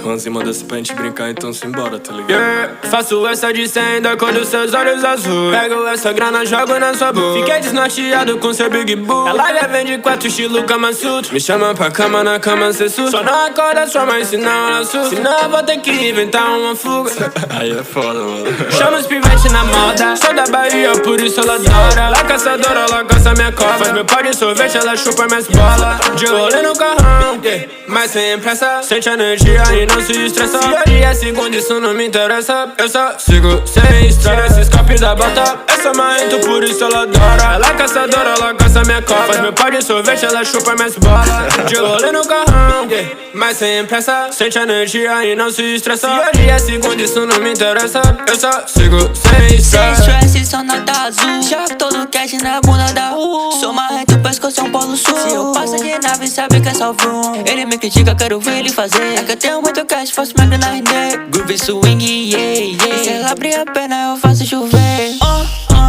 Onze manda-se pra gente brincar, então simbora, tá ligado? Yeah, faço essa de 100 da cor dos seus olhos azuis. Pego essa grana, jogo na sua boca. Fiquei desnorteado com seu Big Bull. Ela já vem de 4 estilo Kama Sutra. Me chama pra cama, na cama cê surta. Só não acorda sua mãe, senão ela surta. Senão eu vou ter que inventar uma fuga. Aí é foda, mano. Chama os pivete na moda. Sou da Bahia, por isso ela adora. Ela caçadora, ela caça minha cova. Faz meu pau de sorvete, ela chupa minhas bolas. De rolê no carrão, mas sem pressa. Sente a energia e não se estressa. Se hoje é segundo, isso não me interessa. Eu só sigo sem estresse. Tira esse escape da bota. Eu sou marrento, por isso ela adora. Ela é caçadora, ela caça minha cova. Faz meu pau de sorvete, ela chupa minhas bolas. De rolê no carrão, mas sem pressa. Sente a energia e não se estressa. Se hoje é segundo, isso não me interessa. Eu só sigo sem estresse. Sem stress, só nota azul. Jogo todo cash na bunda da Sou marrento, pescoço é um polo sul. Se eu passo de nave, sabe que é só vroom. Ele me critica, quero ver ele fazer. É que eu tenho muito cash, faço minha grana render. Groove swing, yeah, yeah. Se ela abrir a perna, eu faço chover.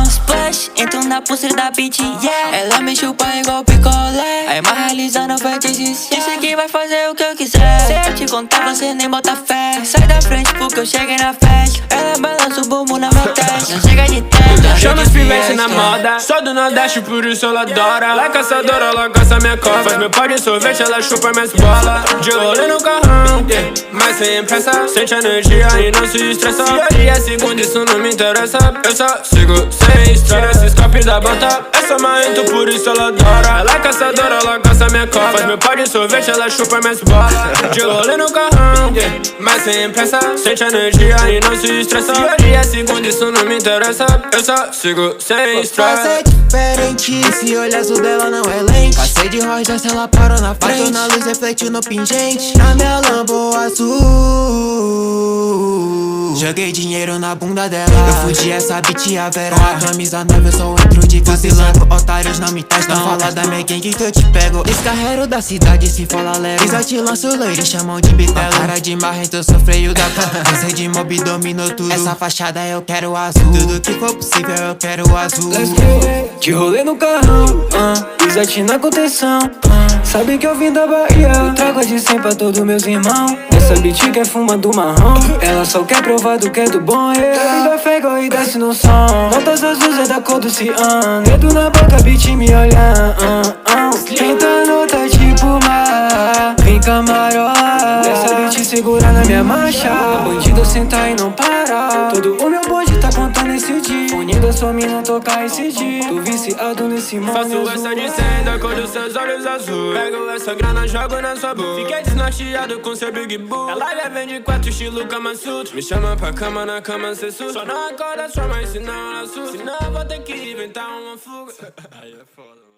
Splash, entro na pulseira da beat, yeah. Ela me chupa igual picolé. Aí mais realizando fetiches, yeah. Disse que vai fazer o que eu quiser. Se eu te contar, você nem bota fé. Sai da frente porque eu cheguei na festa. Ela balança o bumbum na minha testa. Não chega de testa. Chama os pivete na moda. Sou do Nordeste, por isso ela adora. Ela é caçadora, ela caça minha cova. Faz meu pau de sorvete, ela chupa minhas bolas. De rolê no carrão, mas sem pressa. Sente a energia e não se estressa. Se hoje é segundo, isso não me interessa. Eu só sigo sem estresse. Tira esse escape da bota. Eu sou marrento, por isso ela adora. Ela é caçadora, ela caça minha cova. Faz meu pau de sorvete, ela chupa minhas bolas. De rolê no carrão, mas sem pressa. Sente a energia e não se estressa. Se hoje é segundo, isso não me interessa. Eu só sigo sem estresse. Você é diferente, se olhar azul dela não é lente. Passei de roja, se ela parou na frente. Bateu na luz, refletiu no pingente. Na minha Lambo azul, joguei dinheiro na bunda dela. Eu fudi essa bitch a Vera. Com a camisa nova eu só entro de vacilando. Otários não me testam. Fala da minha gang que eu te pego. Descarrego da cidade se fala leve. Fiz te lanço leite, chamam de bitelo. Cara de marrento, eu sou freio da cama. Pensei de mob, dominou tudo. Essa fachada eu quero azul. Tudo que for possível eu quero azul. De rolê no carrão, pisate na contenção. Sabe que eu vim da Bahia, eu trago a de 100 pra todos meus irmãos. Essa bitch quer fumar do marrom. Ela só quer provar do que é do bom, yeah. Ainda pega e desce no som. Notas azuis é da cor do cian. Dedo na boca, bitch me olhando. Tenta nota tipo mar. Vem camarola. Essa bitch segura na minha marcha. Bandido senta e não para. Todo o meu bonde tá contando esse dia. Unindo a sua mina tocar esse dia. Tô viciado nesse mundo. Faço essa de 100 da cor dos seus olhos azuis. Pego essa grana, jogo na sua boca. Fiquei desnorteado com seu Big Bull. Ela já vem de 4 estilo Kama Sutra. Me chama pra cama, na cama cê surta. Só não acorda sua mãe, senão ela surta. Senão eu vou ter que inventar uma fuga. Aí é foda, mano.